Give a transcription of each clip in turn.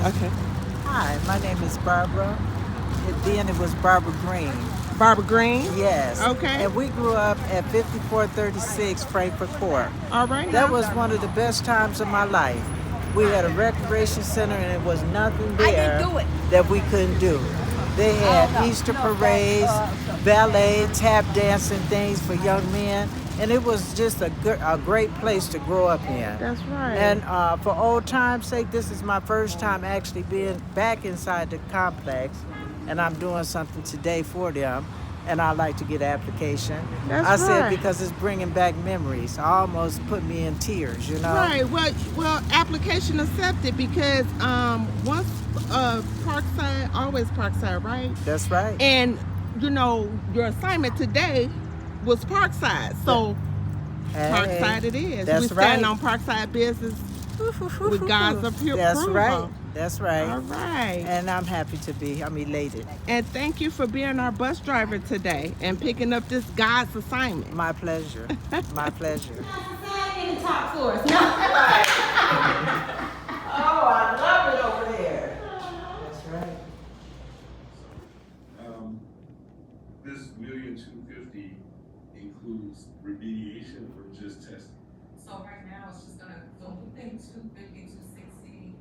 Okay. Hi, my name is Barbara. Then it was Barbara Green. Barbara Green. Yes. Okay. And we grew up at 5436 Frankfurt Court. All right That now. was one of the best times of my life. We had a recreation center and it was nothing there that we couldn't do. They had Easter parades, ballet, tap dancing things for young men, and it was just a great place to grow up in. That's right. And for old time's sake, this is my first time actually being back inside the complex, and I'm doing something today for them. And I'd like to get an application. That's I said right. because it's bringing back memories. Almost put me in tears, you know. Right. Well, application accepted because once Parkside, always Parkside, right? That's right. And your assignment today was Parkside, so Hey, Parkside it is. that's We stand right. on Parkside business with God's approval. That's right. That's right. All right. And I'm happy to be. I'm elated. And thank you for being our bus driver today and picking up this God's assignment. My pleasure. My pleasure. Society talk for us. No. Oh, I love it over there. That's right. This $1,250,000 includes remediation or just testing? So right now, it's just gonna, so we think 250, 260,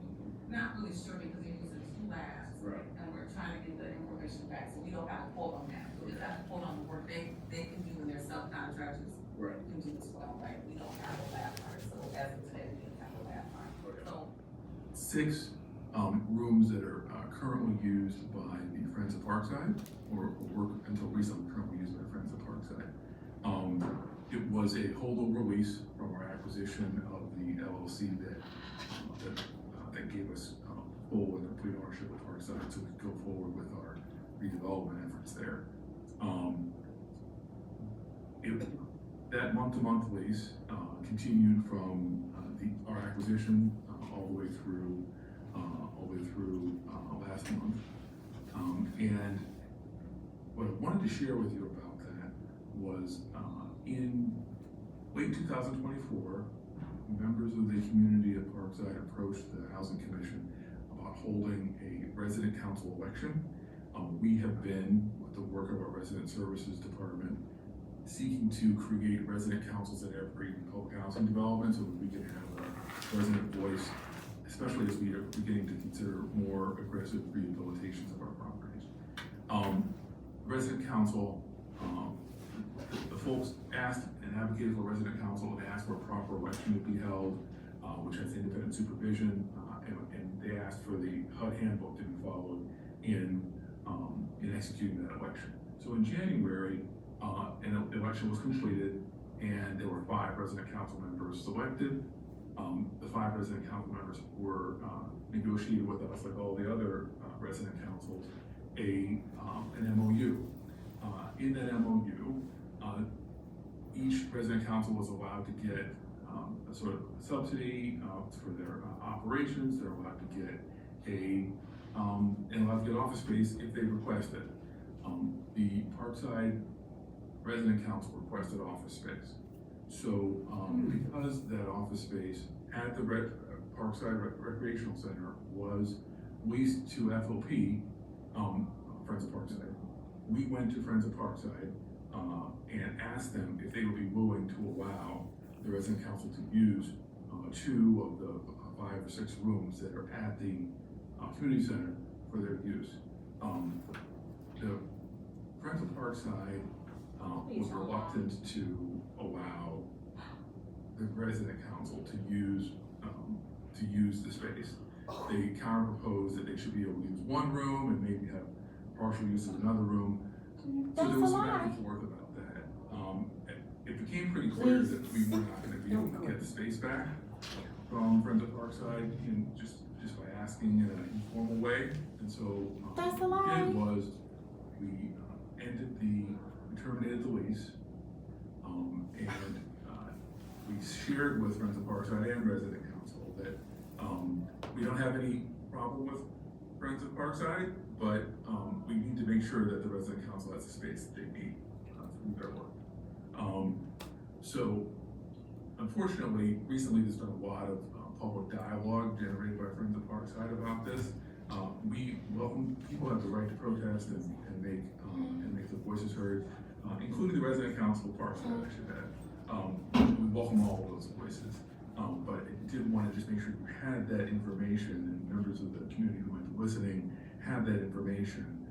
not really sure because they're using two labs. Right. And we're trying to get the information back, so we don't have a quote on that. We just have a quote on the work they can do when they're subcontractors. Right. Can do as well, right? We don't have a lab part, so as of today, we don't have a lab part. Okay. So, 6 rooms that are currently used by the Friends of Parkside, or work until recently currently used by Friends of Parkside. It was a holdover lease from our acquisition of the LLC that gave us full and complete ownership of Parkside, so we could go forward with our redevelopment efforts there. That month-to-month lease continued from our acquisition all the way through last month. And what I wanted to share with you about that was in late 2024, members of the community of Parkside approached the Housing Commission about holding a resident council election. We have been, with the work of our resident services department, seeking to create resident councils at every public housing development so that we can have a resident voice, especially as we are beginning to consider more aggressive rehabilitations of our properties. Resident council, the folks asked and advocated for resident council and asked for a proper election to be held, which has independent supervision, and they asked for the HUD handbook to be followed in executing that election. So in January, an election was completed, and there were 5 resident council members selected. The 5 resident council members were negotiated with us, like all the other resident councils, an MOU. In that MOU, each resident council was allowed to get a sort of subsidy for their operations. They're allowed to get and allowed to get office space if they request it. The Parkside resident council requested office space. So because that office space at the Parkside Recreational Center was leased to F.O.P, Friends of Parkside, we went to Friends of Parkside and asked them if they would be willing to allow the resident council to use 2 of the 5 or 6 rooms that are at the community center for their use. The Friends of Parkside was reluctant to allow the resident council to use the space. They counter proposed that they should be able to use 1 room and maybe have partial use of another room. So there was some back and forth about that. It became pretty clear that we were not going to be able to get the space back from Friends of Parkside just by asking in an informal way. And so what we did was we terminated the lease, and we shared with Friends of Parkside and Resident Council that we don't have any problem with Friends of Parkside, but we need to make sure that the Resident Council has the space that they need through their work. So unfortunately, recently there's been a lot of public dialogue generated by Friends of Parkside about this. We welcome, people have the right to protest and make their voices heard, including the resident council of Parkside, I should add. We welcome all of those voices. But I did want to just make sure you had that information, and members of the community who might be listening have that information,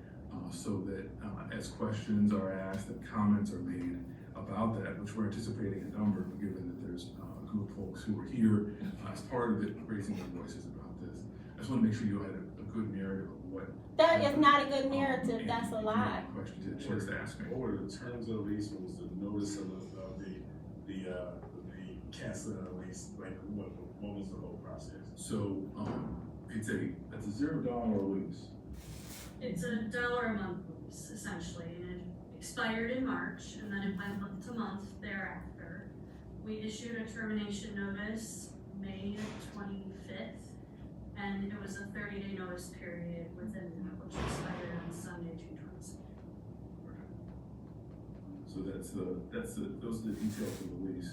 so that as questions are asked and comments are made about that, which we're anticipating a number, given that there's a group of folks who are here as part of it, raising their voices about this. I just want to make sure you had a good narrative of what. That is not a good narrative, that's a lie. Questions that you just asked me. What were the terms of the lease? What was the notice of the canceling of the lease? Like what was the whole process? So it's a $0 lease. It's $1 a month lease, essentially, and it expired in March, and then it went month to month thereafter. We issued a termination notice May 25th, and it was a 30-day notice period within that, which expired on Sunday, June 26th. So those are the details of the lease.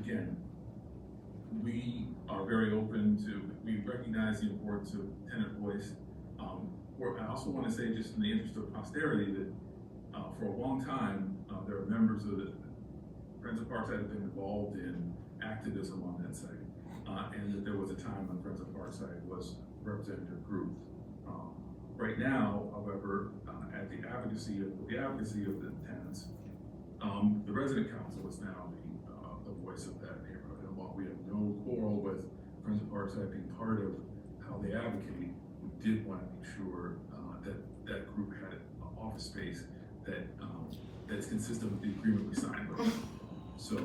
Again, we are very open to, we recognize the importance of tenant voice. I also want to say, just in the interest of posterity, that for a long time, there are members of the Friends of Parkside have been involved in activism on that site, and that there was a time when Friends of Parkside was a representative group. Right now, however, at the advocacy of the tenants, the resident council is now the voice of that neighborhood. And while we have no quarrel with Friends of Parkside being part of how they advocate, we did want to make sure that that group had an office space that's consistent with the agreement we signed with them. So,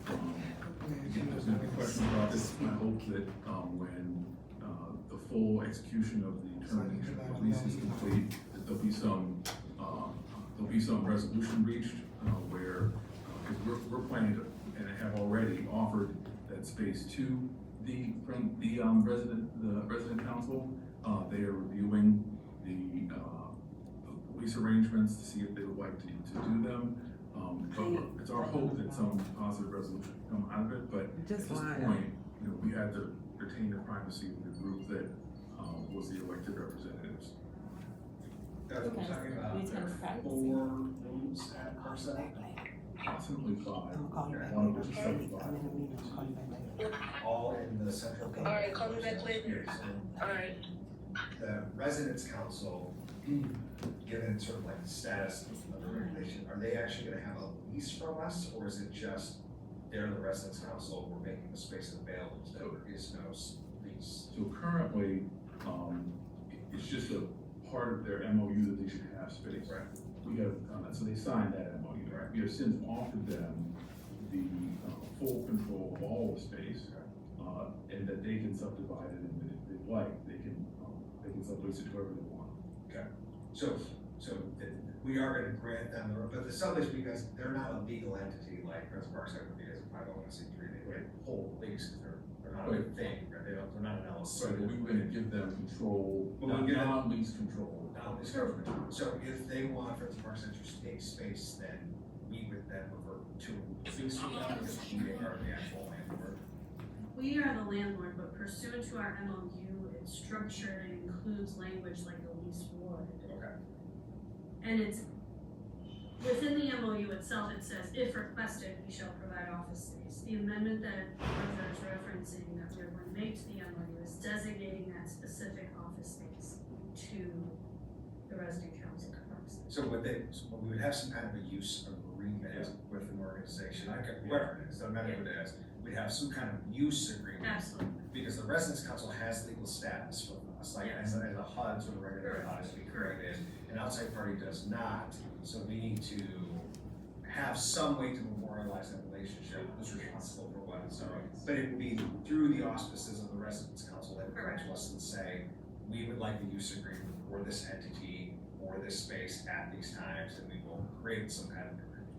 again, there's going to be questions about this. I hope that when the full execution of the termination of the lease is complete, that there'll be some resolution reached where we're planning to, and have already offered that space to the resident council. They are reviewing the lease arrangements to see if they would like to do them. But it's our hope that some positive resolution will come out of it. But at this point, we had to retain the privacy of the group that was the elected representatives. That's what we're talking about. There are 4 rooms at Parkside. Approximately 5. One of which is 75. All in the central. All right, call me back later. Yes, All right. the residents council, given sort of like the status of the regulation, are they actually gonna have a lease from us, or is it just they're the residents council, we're making the space available, so there is no lease? So currently, it's just a part of their MOU that they should have space. Right. We have, so they signed that MOU. Right. We have since offered them the full control of all the space, and that they can subdivide it, and if they'd like, they can sublease it to whoever they want. Okay, so we are gonna grant them, but the sublease, because they're not a legal entity like Friends of Parkside would be as a 501c3, they get whole lease, they're not a thing, right? They're not an LLC. Right, but we were gonna give them control, But we'll give them- non-lease control. So if they want Friends of Parkside to take space, then we would then revert to lease with them, because we are the actual landlord. We are the landlord, but pursuant to our MOU, it's structured and includes language like a lease would. Okay. And it's, within the MOU itself, it says, if requested, we shall provide office space. The amendment that Rosa is referencing that we're going to make to the MOU is designating that specific office space to the resident council. So we would have some kind of a use agreement with an organization, whatever it is, doesn't matter what it is, we'd have some kind of use agreement. Absolutely. Because the residence council has legal status with us, like as a HUD, sort of regular HUD, as we created, an outside party does not, so we need to have some way to memorialize that relationship, who's responsible for what, so, but it would be through the auspices of the residence council that would come to us and say, we would like the use agreement for this entity, or this space at these times, and we will create some kind of agreement.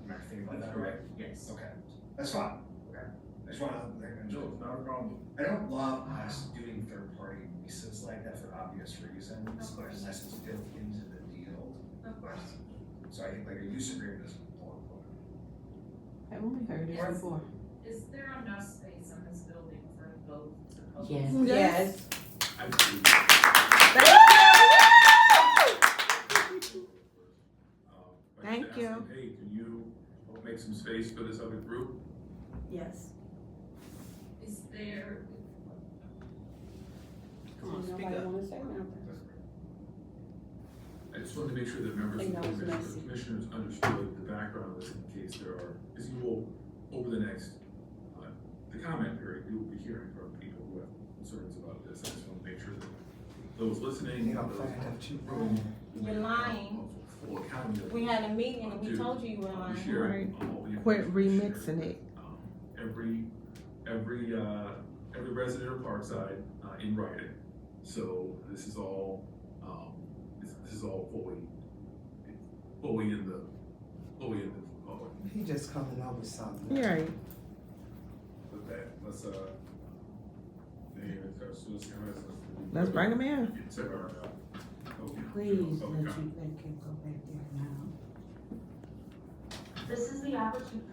Am I thinking about that right? Yes. Okay, that's fine, okay. I just wanna, No, it's not a problem. I don't love us doing third-party leases like that for obvious reasons. Of course. Unless it's built into the deal. Of course. So I think like a use agreement is important. Haven't we heard this before? Is there enough space in this building Yes. Yes. Thank you. Hey, can you make some space for this other group? Yes. Is there, Come on, speak up. I just wanted to make sure that members of the commissioners understood the background of this in case there are, as you will, over the next, the comment period, you will be hearing from people who have concerns about this. I just want to make sure that those listening, those You're lying. full accountability. We had a meeting and we told you you were lying. Share Right. all the Quit information remixing it. Every resident of Parkside in writing. So this is all this is all fully in the public. He just coming up with something. You're right. With that, let's Let's bring them in. Please let you think and go back there now. This is the opportunity.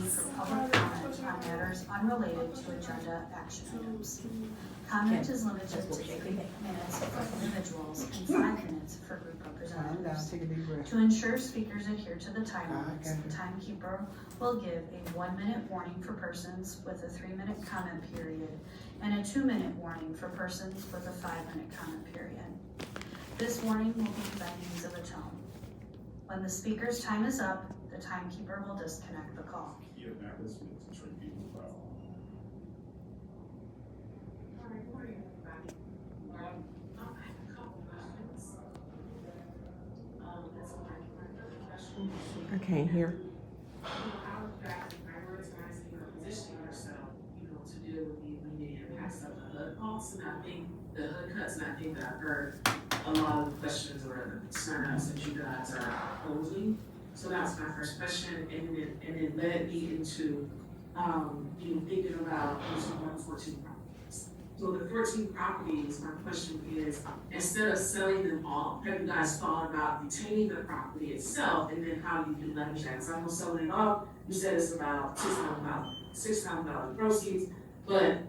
For public comment on matters unrelated to agenda action items. Comment is limited to 3 minutes for individuals and 5 minutes for group Calm down, representatives. take a deep breath. To ensure speakers adhere to the time limits, the timekeeper will give a 1-minute warning for persons with a 3-minute comment period and a 2-minute warning for persons with a 5-minute comment period. This warning will be by means of a tone. When the speaker's time is up, the timekeeper will disconnect the call. Yeah, that was to train people about. all right, good morning, everybody. I have a couple questions. That's my question. I can't hear. How are you guys prioritizing or positioning yourself, to deal with the immediate impacts of the HUD costs? And I think the HUD cuts, and I think that I've heard a lot of the questions or concerns that you guys are posing. So that's my first question, and it led me into, thinking about those 14 properties. So the 14 properties, my question is, instead of selling them all, have you guys thought about retaining the property itself, and then how you can leverage that? Because I know selling it off, you said it's about $6,000 proceeds, but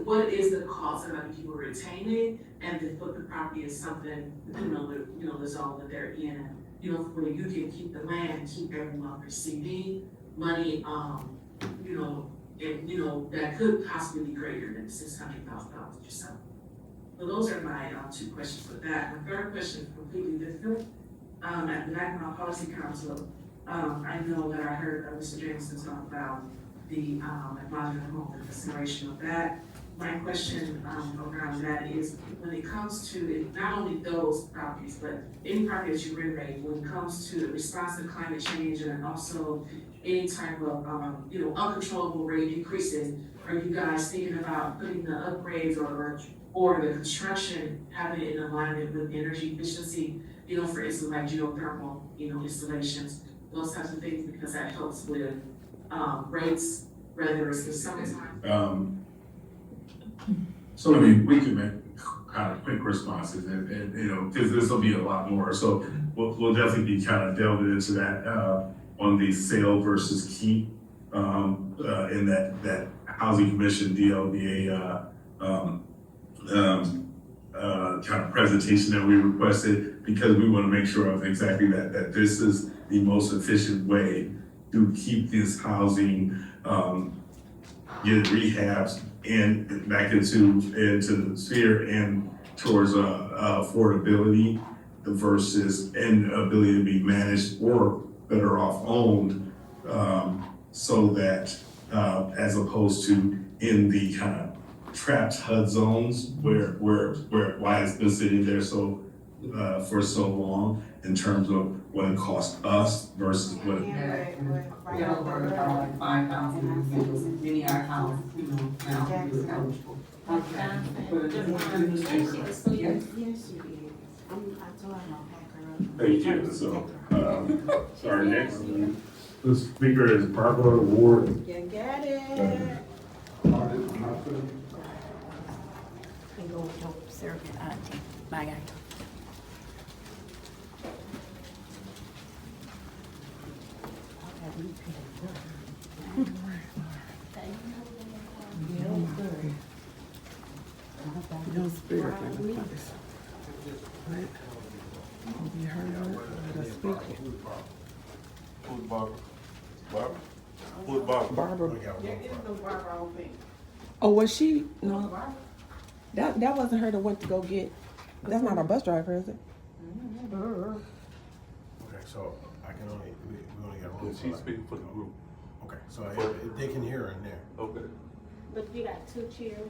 what is the cost of having people retaining and to put the property in something, depending on the zone that they're in, where you can keep the land, keep everyone receiving money, that could possibly be greater than $600,000 that you're selling. So those are my 2 questions with that. My third question is completely different. At the National Policy Council, I know that I heard Mr. Jameson talk about the modular home and consideration of that. My question around that is, when it comes to not only those properties, but any property that you renovate, when it comes to the response to climate change and also any type of uncontrollable rate increases, are you guys thinking about putting the upgrades or the construction, having it in alignment with energy efficiency, for instance, like geothermal, installations, those types of things, because that helps with rates, whether it's the summertime. So I mean, we can make kind of quick responses and because this will be a lot more. So we'll definitely be kind of delving into that on the sale versus keep in that Housing Commission DLBA kind of presentation that we requested, because we want to make sure of exactly that this is the most efficient way to keep this housing, get rehabs and back into the sphere and towards affordability versus and ability to be managed or better off owned, so that as opposed to in the kind of trapped HUD zones where why it's been sitting there for so long in terms of what it costs us versus what it. We all worry about like 5,000 many our house, now we're eligible. Thank you. So our next speaker is Barbara Ward. You get it. Go help Sarah get auntie. Bye, guys. Your spirit in the place. Right? You heard her? Let us speak it. Who's Barbara? Barbara? Who's Barbara? Barbara. Oh, was she? No. That wasn't her that went to go get. That's not our bus driver, is it? Okay, so I can only, we only got room. She's speaking for the group. Okay, so they can hear her in there. Okay. But you got two chairs.